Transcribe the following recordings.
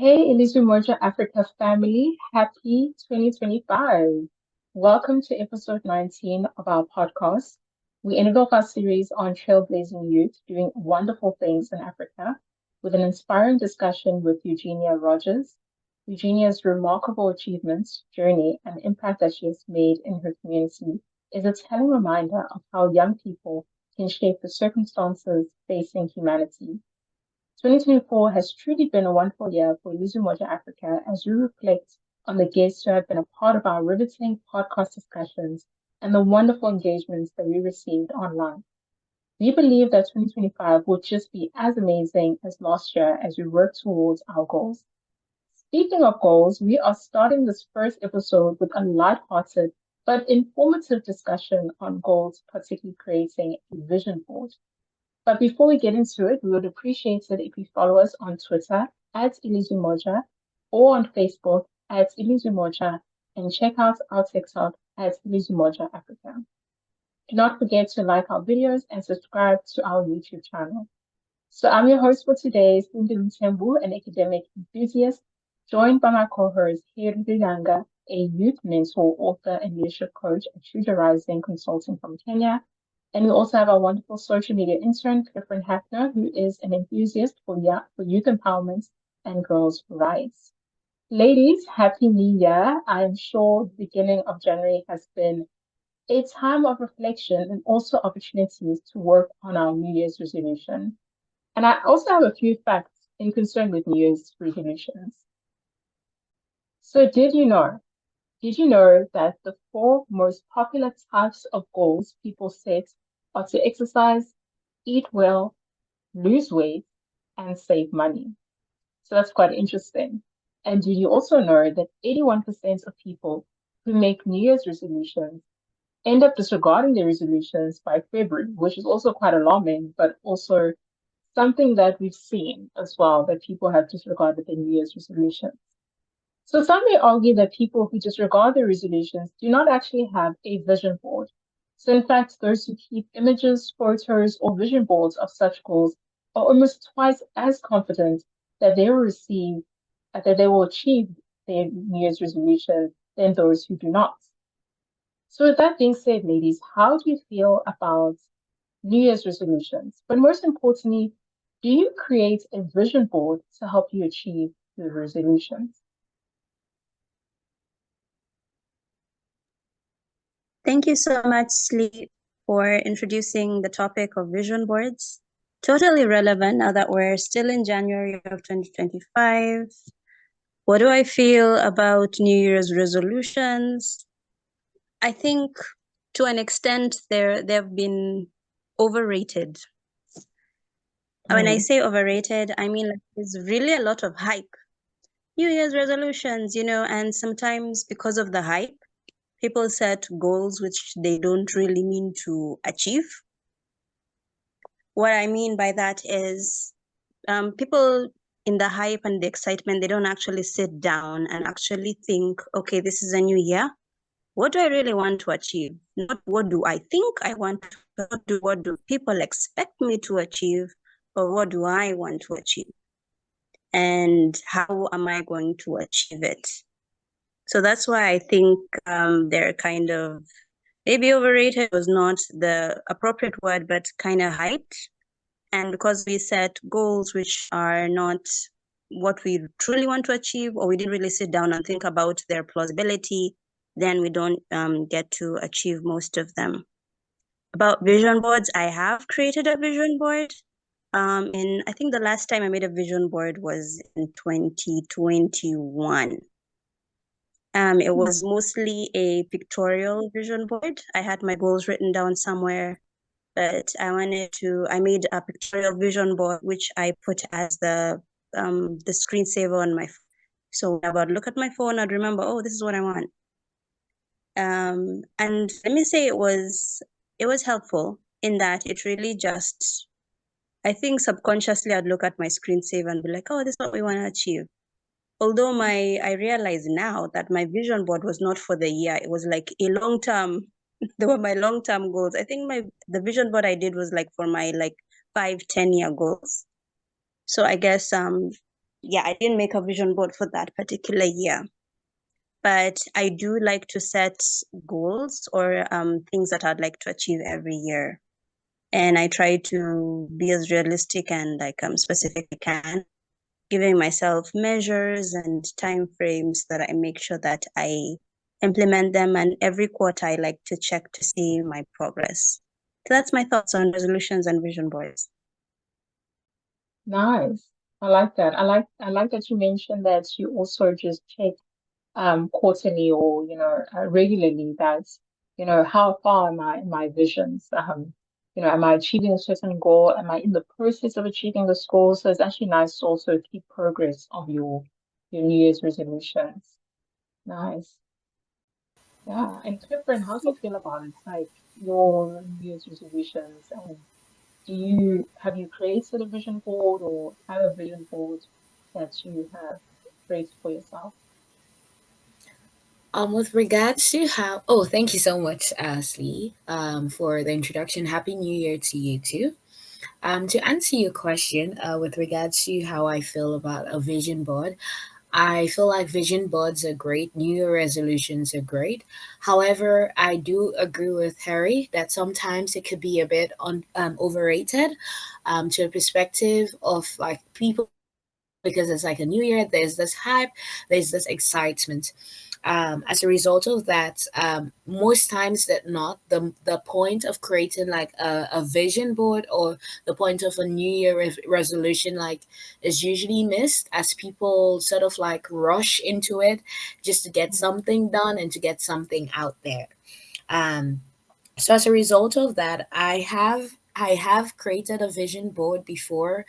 Hey, Ilizwi Moja Africa family, happy 2025. Welcome to episode 19 of our podcast. We ended off our series on trailblazing youth doing wonderful things in Africa with an inspiring discussion with Eugenia Rogers. Eugenia's remarkable achievements, journey, and impact that she has made in her community is a telling reminder of how young people can shape the circumstances facing humanity. 2024 has truly been a wonderful year for Ilizwi Moja Africa as we reflect on the guests who have been a part of our riveting podcast discussions and the wonderful engagements that we received online. We believe that 2025 will just be as amazing as last year as we work towards our goals. Speaking of goals, we are starting this first episode with a light-hearted but informative discussion on goals, particularly creating a vision board. But before we get into it, we would appreciate it if you follow us on Twitter at Ilizwi Moja or on Facebook at Ilizwi Moja and check out our TikTok at Ilizwi Moja Africa. Do not forget to like our videos and subscribe to our YouTube channel. So I'm your host for today, Cindy Lutembu, an academic enthusiast, joined by my co-host, Hiri Langa, a youth mentor, author, and leadership coach at Shooter Rising Consulting from Kenya. And we also have our wonderful social media intern, Clifford Hafner, who is an enthusiast for youth empowerment and girls' rights. Ladies, Happy New Year. I am sure the beginning of January has been a time of reflection and also opportunities to work on our New Year's resolution. And I also have a few facts in concern with New Year's resolutions. So did you know that the four most popular types of goals people set are to exercise, eat well, lose weight, and save money? So that's quite interesting. And did you also know that 81% of people who make New Year's resolutions end up disregarding their resolutions by February, which is also quite alarming, but also something that we've seen as well, that people have disregarded their New Year's resolutions. So some may argue that people who disregard their resolutions do not actually have a vision board. So in fact, those who keep images, photos, or vision boards of such goals are almost twice as confident that that they will achieve their New Year's resolution than those who do not. So with that being said, ladies, how do you feel about New Year's resolutions? But most importantly, do you create a vision board to help you achieve your resolutions? Thank you so much, Lee, for introducing the topic of vision boards. Totally relevant now that we're still in January of 2025. What do I feel about New Year's resolutions? I think to an extent they've been overrated. When I say overrated, I mean like there's really a lot of hype. New Year's resolutions, and sometimes because of the hype, people set goals which they don't really mean to achieve. What I mean by that is people in the hype and the excitement, they don't actually sit down and actually think, okay, this is a new year. What do I really want to achieve? Not what do I think I want to, what do people expect me to achieve, or what do I want to achieve? And how am I going to achieve it? So that's why I think they're kind of, maybe overrated was not the appropriate word, but kind of hyped. And because we set goals which are not what we truly want to achieve, or we didn't really sit down and think about their plausibility, then we don't get to achieve most of them. About vision boards, I have created a vision board. I think the last time I made a vision board was in 2021. It was mostly a pictorial vision board. I had my goals written down somewhere, but I made a pictorial vision board, which I put as the screensaver on my phone. So when I would look at my phone, I'd remember, oh, this is what I want. And let me say it was helpful in that it really just, I think subconsciously I'd look at my screensaver and be like, oh, this is what we want to achieve. Although I realize now that my vision board was not for the year. It was like a long-term, they were my long-term goals. I think the vision board I did was like for my like 5-10 year goals. So I guess yeah, I didn't make a vision board for that particular year. But I do like to set goals or things that I'd like to achieve every year. And I try to be as realistic and like specific as I can, giving myself measures and time frames that I make sure that I implement them. And every quarter, I like to check to see my progress. So that's my thoughts on resolutions and vision boards. Nice. I like that. I like that you mentioned that you also just check quarterly or regularly that how far am I in my visions, am I achieving a certain goal, am I in the process of achieving this goal? So it's actually nice to also keep progress of your New Year's resolutions. Nice. Yeah, and Catherine, how do you feel about it, like your New Year's resolutions? And have you created a vision board or have a vision board that you have created for yourself? With regards to how, oh, thank you so much, Ashley, for the introduction. Happy New Year to you too. To answer your question, with regards to how I feel about a vision board, I feel like vision boards are great. New Year resolutions are great. However, I do agree with Harry that sometimes it could be a bit overrated, to a perspective of like people, because it's like a new year. There's this hype, there's this excitement. As a result of that, most times that not, the point of creating like a vision board or the point of a New Year resolution like is usually missed as people sort of like rush into it just to get something done and to get something out there. Um, so as a result of that, I have created a vision board before,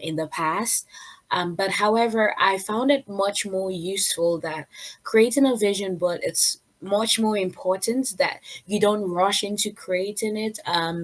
in the past. But however, I found it much more useful that creating a vision board, it's much more important that you don't rush into creating it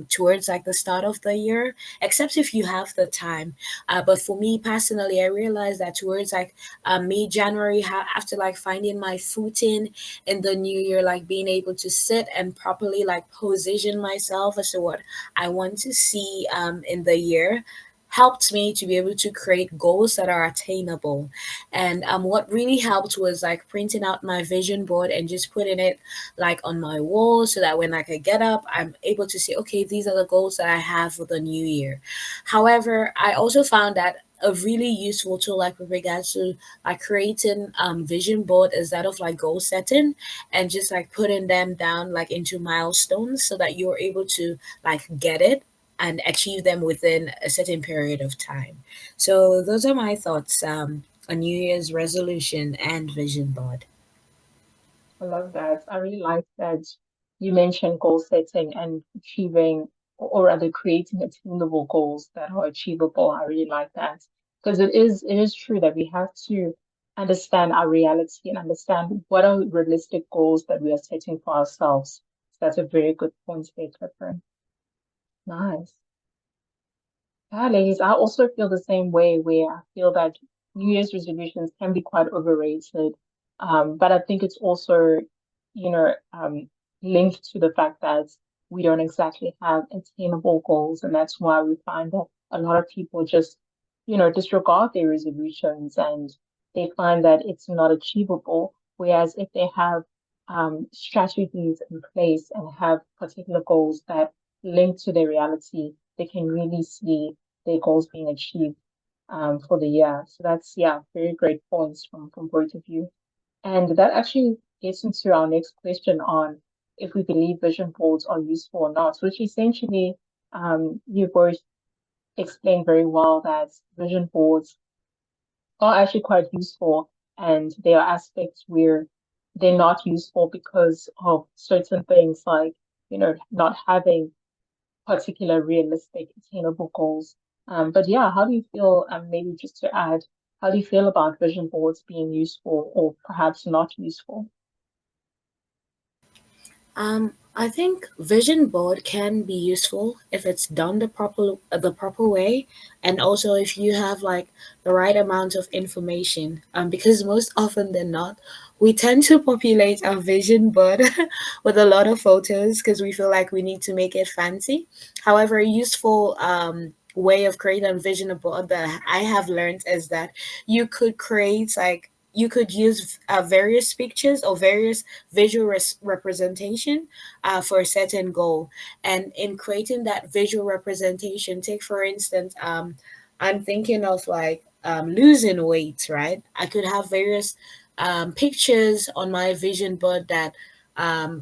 towards like the start of the year, except if you have the time. But for me personally, I realized that towards like mid January, after like finding my footing in the new year, like being able to sit and properly like position myself as to what I want to see in the year helped me to be able to create goals that are attainable. And what really helped was like printing out my vision board and just putting it like on my wall so that when I could get up, I'm able to see, okay, these are the goals that I have for the new year. However, I also found that a really useful tool like with regards to like creating vision board is that of like goal setting and just like putting them down like into milestones so that you're able to like get it and achieve them within a certain period of time. So those are my thoughts on New Year's resolution and vision board. I love that. I really like that you mentioned goal setting and achieving, or rather creating attainable goals that are achievable. I really like that because it is true that we have to understand our reality and understand what are realistic goals that we are setting for ourselves. So that's a very good point there, Catherine. Nice. Yeah, ladies, I also feel the same way where I feel that New Year's resolutions can be quite overrated. But I think it's also, linked to the fact that we don't exactly have attainable goals. And that's why we find that a lot of people just, disregard their resolutions and they find that it's not achievable. Whereas if they have strategies in place and have particular goals that link to their reality, they can really see their goals being achieved for the year. So that's, yeah, very great points from both of you. And that actually gets into our next question on if we believe vision boards are useful or not, which essentially you both explained very well that vision boards are actually quite useful, and there are aspects where they're not useful because of certain things like, not having particular realistic attainable goals. But yeah, how do you feel, maybe just to add, how do you feel about vision boards being useful or perhaps not useful? I think vision board can be useful if it's done the proper way, and also if you have like the right amount of information. Because most often than not, we tend to populate our vision board with a lot of photos because we feel like we need to make it fancy. However, useful way of creating a vision board that I have learned is that you could create like you could use various pictures or various visual representation for a certain goal. And in creating that visual representation, take for instance, I'm thinking of like losing weight, right? I could have various pictures on my vision board that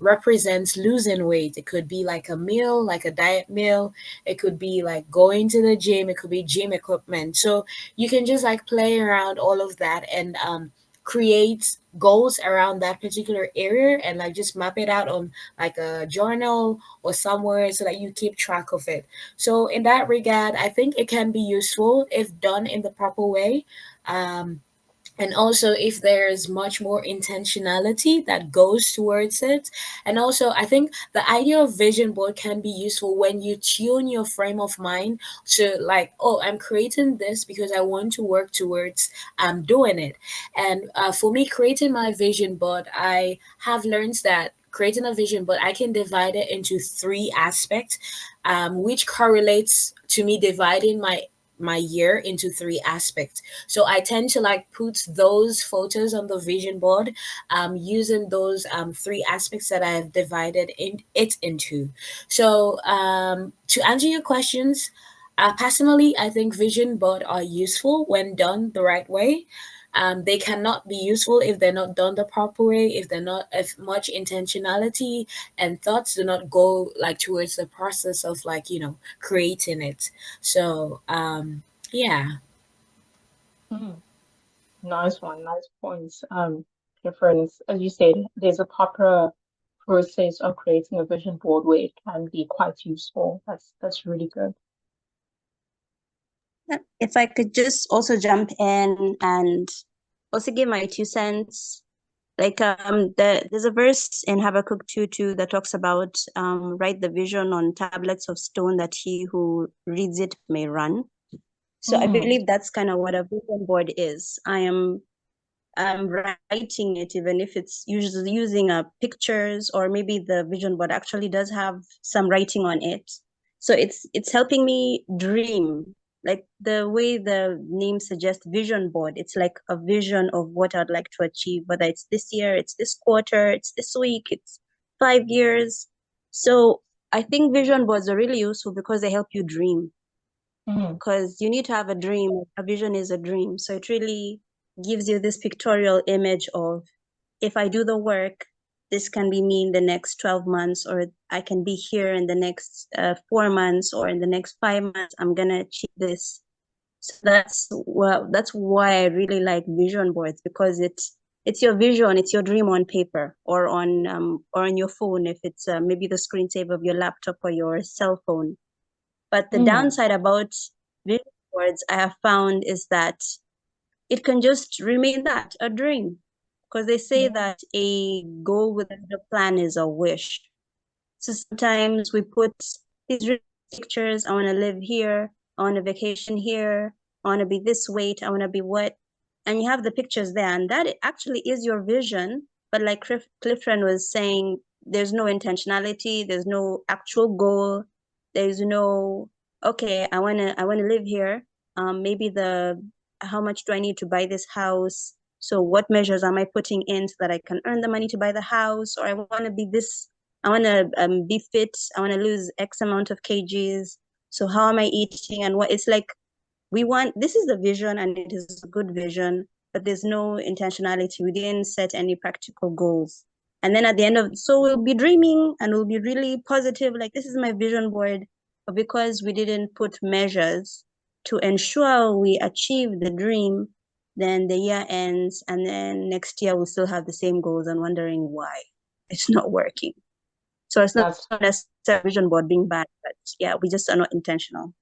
represents losing weight. It could be like a meal, like a diet meal. It could be like going to the gym. It could be gym equipment. So you can just like play around all of that and create goals around that particular area and like just map it out on like a journal or somewhere so that you keep track of it. So in that regard, I think it can be useful if done in the proper way. Um, and also if there's much more intentionality that goes towards it. And also I think the idea of vision board can be useful when you tune your frame of mind to like, oh, I'm creating this because I want to work towards doing it. And for me, creating my vision board, I have learned that creating a vision board, I can divide it into three aspects, which correlates to me dividing my year into three aspects. So I tend to like put those photos on the vision board, using those three aspects that I have divided it into. So to answer your questions, personally, I think vision board are useful when done the right way. They cannot be useful if they're not done the proper way, if they're not, if much intentionality and thoughts do not go like towards the process of like, creating it. So, yeah. Mm, nice one, nice points. Difference, as you said, there's a proper process of creating a vision board where it can be quite useful. That's really good. If I could just also jump in and also give my 2 cents. Like there's a verse in Habakkuk 2:2 that talks about write the vision on tablets of stone that he who reads it may run. So I Mm, believe that's kind of what a vision board is. I'm writing it, even if it's usually using pictures, or maybe the vision board actually does have some writing on it. So it's helping me dream. Like the way the name suggests, vision board, it's like a vision of what I'd like to achieve, whether it's this year, it's this quarter, it's this week, it's 5 years. So I think vision boards are really useful because they help you dream, mm, because you need to have a dream. A vision is a dream. So it really gives you this pictorial image of, if I do the work, this can be me in the next 12 months, or I can be here in the next 4 months, or in the next 5 months, I'm going to achieve this. So that's why I really like vision boards, because it's your vision, it's your dream on paper, or on your phone, if it's maybe the screensaver of your laptop or your cell phone. But the mm, downside about vision boards I have found is that it can just remain that, a dream. Because they say yeah. that a goal without a plan is a wish. So sometimes we put these pictures. I want to live here. I want to vacation here. I want to be this weight. I want to be what. And you have the pictures there. And that actually is your vision. But like Clifton was saying, there's no intentionality. There's no actual goal. There's no, okay, I want to live here. Maybe how much do I need to buy this house? So what measures am I putting in so that I can earn the money to buy the house? Or I want to be this, I want to be fit. I want to lose X amount of kgs. So how am I eating, and what? It's like, this is the vision, and it is a good vision, but there's no intentionality. We didn't set any practical goals. And then at the end of, so we'll be dreaming and we'll be really positive, like this is my vision board. But because we didn't put measures to ensure we achieve the dream, then the year ends, and then next year we'll still have the same goals and wondering why it's not working. So it's not That's necessarily vision board being bad, but yeah, we just are not intentional.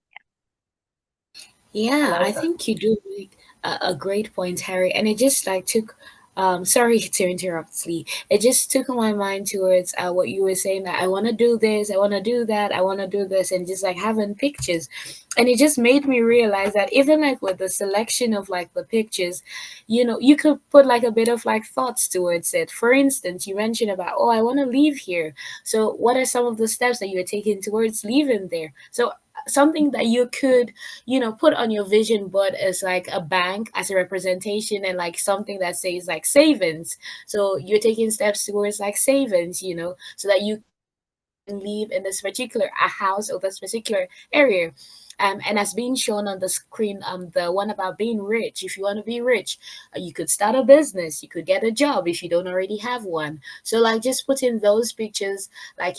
I Yeah, I like that. think you do make a great point, Harry. And it just like took, sorry to interrupt, Lee. It just took my mind towards what you were saying, that I want to do this, I want to do that, I want to do this, and just like having pictures. And it just made me realize that even like with the selection of like the pictures, you could put like a bit of like thoughts towards it. For instance, you mentioned about, oh, I want to leave here. So what are some of the steps that you're taking towards leaving there? So something that you could, put on your vision board as like a bank as a representation, and like something that says like savings. So you're taking steps towards like savings, so that you live in this particular a house or this particular area. And as being shown on the screen, the one about being rich. If you want to be rich, you could start a business. You could get a job if you don't already have one. So like just putting those pictures, like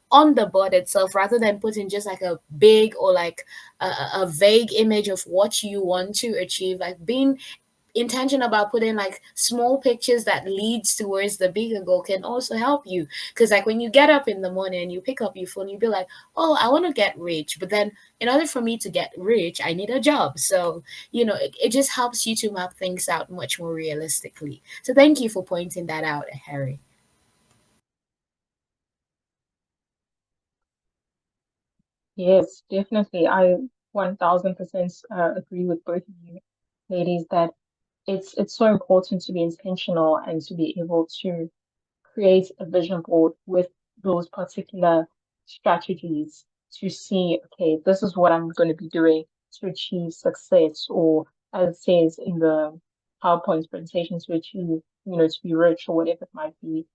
on the board itself, rather than putting just like a big or like a vague image of what you want to achieve. Like being intention about putting like small pictures that leads towards the bigger goal can also help you, because like when you get up in the morning and you pick up your phone, you'll be like, oh, I want to get rich, but then in order for me to get rich, I need a job. So it just helps you to map things out much more realistically. So thank you for pointing that out, Harry. Yes, definitely. I 1000% agree with both of you ladies that it's so important to be intentional and to be able to create a vision board with those particular strategies to see, okay, this is what I'm going to be doing to achieve success, or as it says in the PowerPoint presentation, to achieve, to be rich or whatever it might be.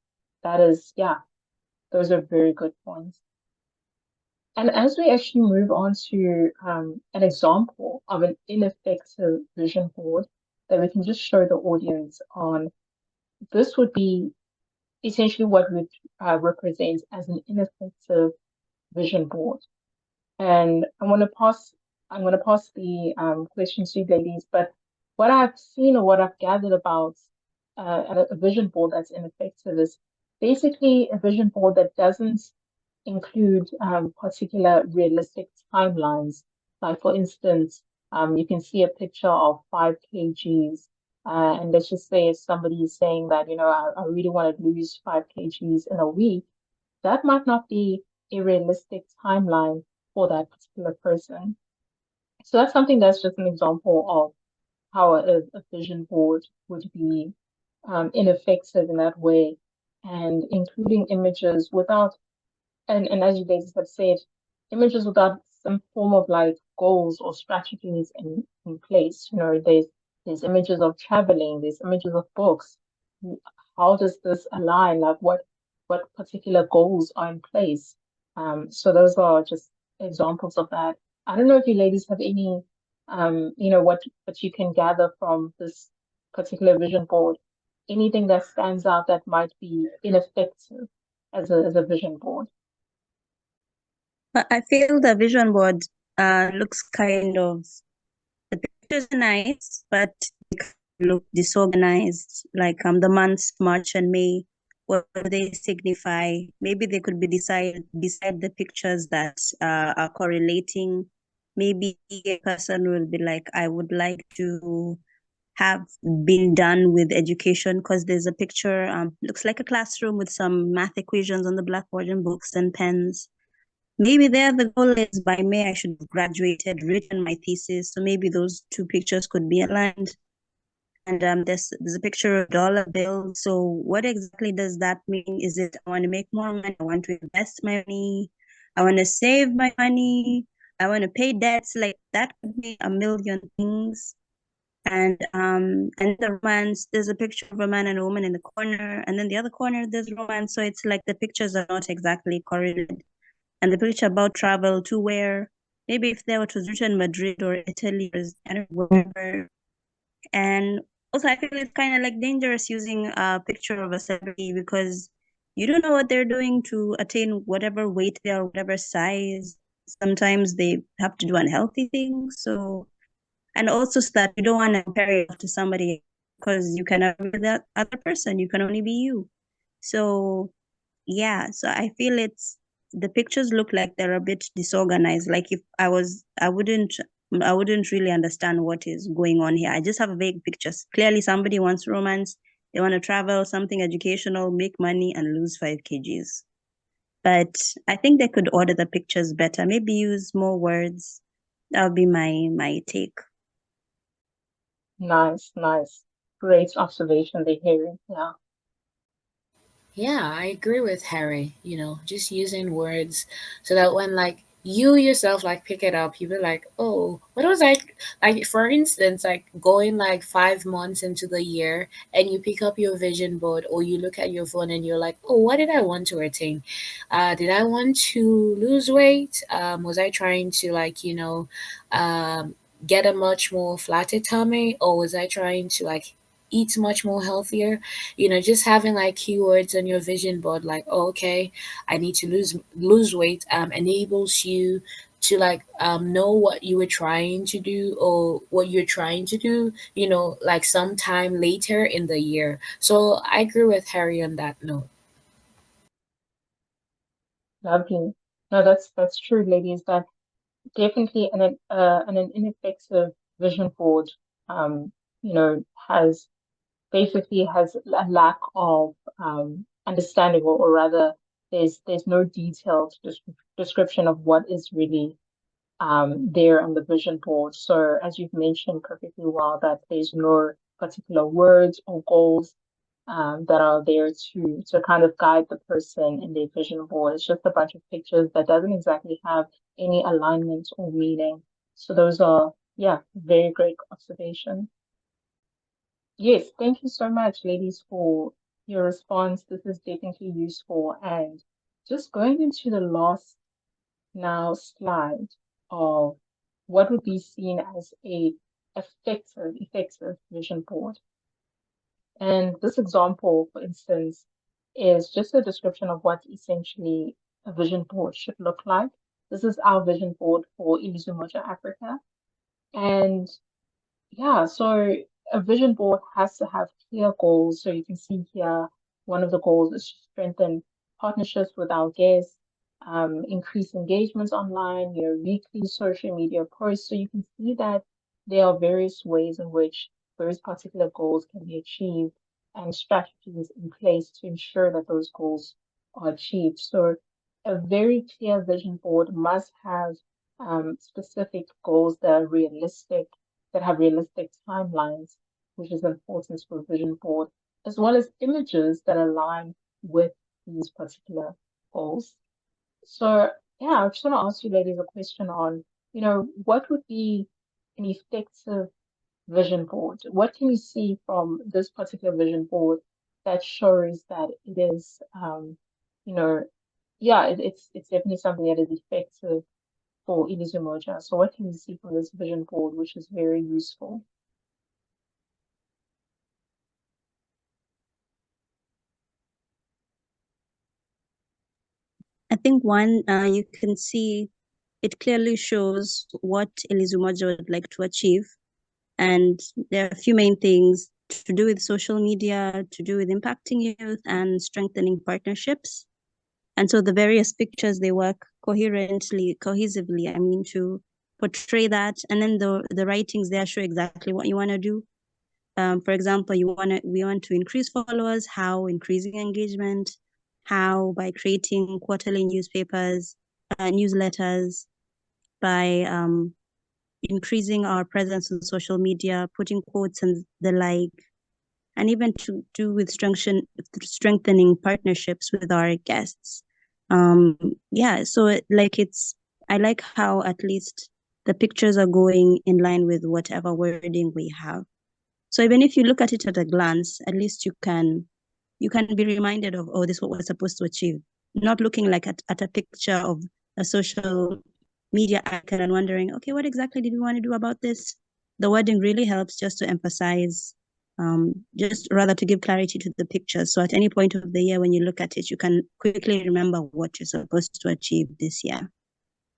That is, yeah, those are very good points. And as we actually move on to an example of an ineffective vision board that we can just show the audience on, this would be essentially what would represent as an ineffective vision board. And I'm going to pass the question to you ladies. But what I've seen or what I've gathered about a vision board that's ineffective is basically a vision board that doesn't include particular realistic timelines. Like, for instance, you can see a picture of 5 kgs. And let's just say if somebody is saying that, I really want to lose 5 kgs in a week, that might not be a realistic timeline for that particular person. So that's something that's just an example of how a vision board would be ineffective in that way, and including images without, and as you guys have said, images without some form of like goals or strategies in place. There's images of traveling, there's images of books. How does this align? Like what particular goals are in place? So those are just examples of that. I don't know if you ladies have any what you can gather from this particular vision board. Anything that stands out that might be ineffective as a vision board. But I feel the vision board looks kind of, the pictures are nice, but they kind of look disorganized. Like the months March and May, what do they signify? Maybe they could be beside the pictures that are correlating. Maybe a person will be like, I would like to have been done with education, because there's a picture, looks like a classroom with some math equations on the blackboard and books and pens. Maybe there the goal is by May I should have graduated, written my thesis. So maybe those two pictures could be aligned. And there's a picture of dollar bill. So what exactly does that mean? Is it I want to make more money? I want to invest my money. I want to save my money. I want to pay debts. Like that could be a million things. And the romance, there's a picture of a man and a woman in the corner, and then the other corner there's romance. So it's like the pictures are not exactly correlated. And the picture about travel to where, maybe if there it was written Madrid or Italy or I don't know, wherever. And also I feel it's kind of like dangerous using a picture of a celebrity, because you don't know what they're doing to attain whatever weight they are, whatever size. Sometimes they have to do unhealthy things. So, and also so that you don't want to compare yourself to somebody, because you cannot be that other person. You can only be you. So yeah, so I feel it's, the pictures look like they're a bit disorganized. Like if I wouldn't really understand what is going on here. I just have vague pictures. Clearly somebody wants romance, they want to travel, something educational, make money and lose 5 kgs. But I think they could order the pictures better, maybe use more words. That would be my take. Nice, nice. Great observation there, Harry. Yeah. Yeah, I agree with Harry. Just using words so that when like you yourself like pick it up, you be like, oh, what was I like? For instance, like going like 5 months into the year, and you pick up your vision board or you look at your phone and you're like, oh, what did I want to attain? Did I want to lose weight? Was I trying to like get a much more flatter tummy, or was I trying to like eat much more healthier? Just having like keywords on your vision board, like, oh, okay, I need to lose weight, enables you to like know what you were trying to do, or what you're trying to do, like sometime later in the year. So I agree with Harry on that note. Lovely. No, that's true, ladies. That definitely an ineffective vision board, has basically has a lack of understanding, or rather, there's no detailed description of what is really there on the vision board. So as you've mentioned perfectly well, that there's no particular words or goals that are there to kind of guide the person in their vision board. It's just a bunch of pictures that doesn't exactly have any alignment or meaning. So those are, yeah, very great observations. Yes, thank you so much, ladies, for your response. This is definitely useful. And just going into the last now slide of what would be seen as a effective vision board. And this example, for instance, is just a description of what essentially a vision board should look like. This is our vision board for Ilizwi Moja Africa. And yeah, so a vision board has to have clear goals. So you can see here, one of the goals is to strengthen partnerships with our guests, increase engagements online, weekly social media posts. So you can see that there are various ways in which those particular goals can be achieved, and strategies in place to ensure that those goals are achieved. So a very clear vision board must have specific goals that are realistic, that have realistic timelines, which is important for a vision board, as well as images that align with these particular goals. So, yeah, I just want to ask you ladies a question on, what would be an effective vision board? What can you see from this particular vision board that shows that it is, you know, yeah, it's definitely something that is effective for Ilizwi Moja. So what can you see from this vision board, which is very useful? I think one, you can see it clearly shows what Ilizwi Moja would like to achieve. And there are a few main things to do with social media, to do with impacting youth and strengthening partnerships. And so the various pictures, they work cohesively, I mean, to portray that. And then the writings there show exactly what you want to do. For example, we want to increase followers, how increasing engagement, how by creating quarterly newsletters, by increasing our presence on social media, putting quotes and the like, and even to do with strengthening partnerships with our guests. Yeah, so I like how at least the pictures are going in line with whatever wording we have. So even if you look at it at a glance, at least you can be reminded of, oh, this is what we're supposed to achieve. Not looking like at a picture of a social media icon and wondering, okay, what exactly did we want to do about this? The wording really helps just to emphasize, just rather to give clarity to the picture. So at any point of the year when you look at it, you can quickly remember what you're supposed to achieve this year.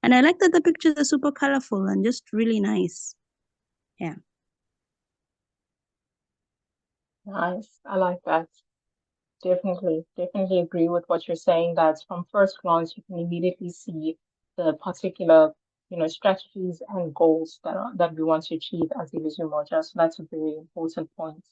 And I like that the pictures are super colorful and just really nice. Yeah. Nice. I like that. Definitely agree with what you're saying, that from first glance you can immediately see the particular, strategies and goals that we want to achieve as Ilizwi Moja. So that's a very important point.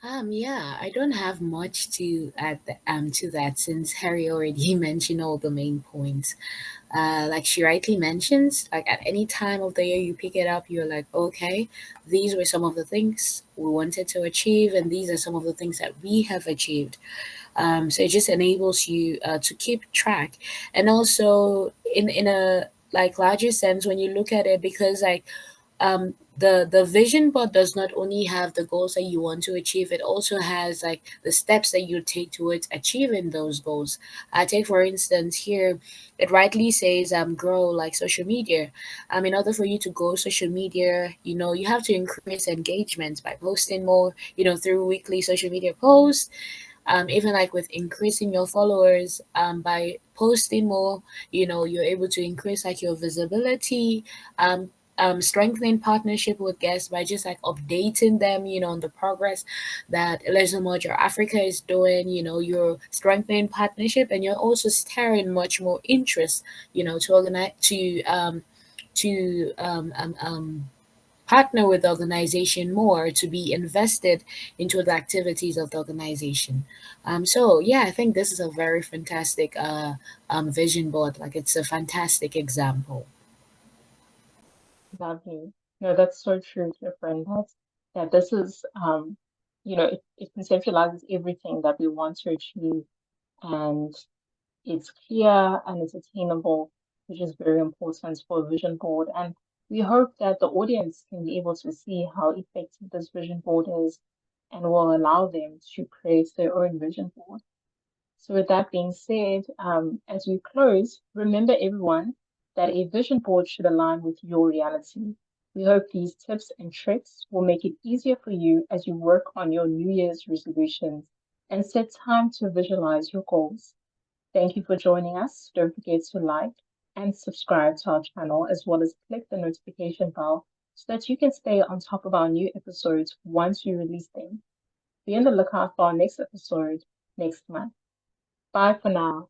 Yeah, I don't have much to add to that since Harry already mentioned all the main points. Like she rightly mentions, like at any time of the year you pick it up, you're like, okay, these were some of the things we wanted to achieve, and these are some of the things that we have achieved. So it just enables you to keep track, and also in a like larger sense when you look at it, because like the vision board does not only have the goals that you want to achieve, it also has like the steps that you take towards achieving those goals. I take for instance here, it rightly says grow like social media. In order for you to grow social media, you have to increase engagement by posting more, through weekly social media posts. Even like with increasing your followers, by posting more, you're able to increase like your visibility. Strengthening partnership with guests by just like updating them, on the progress that Ilizwi Moja Africa is doing. You're strengthening partnership, and you're also stirring much more interest, to organize to partner with the organization more, to be invested into the activities of the organization. So yeah, I think this is a very fantastic vision board. Like it's a fantastic example. Lovely. No, that's so true, friend. That this is it conceptualizes everything that we want to achieve, and it's clear and it's attainable, which is very important for a vision board. And we hope that the audience can be able to see how effective this vision board is and will allow them to create their own vision board. So, with that being said, as we close, remember everyone that a vision board should align with your reality. We hope these tips and tricks will make it easier for you as you work on your New Year's resolutions and set time to visualize your goals. Thank you for joining us. Don't forget to like and subscribe to our channel, as well as click the notification bell so that you can stay on top of our new episodes once we release them. Be on the lookout for our next episode next month. Bye for now.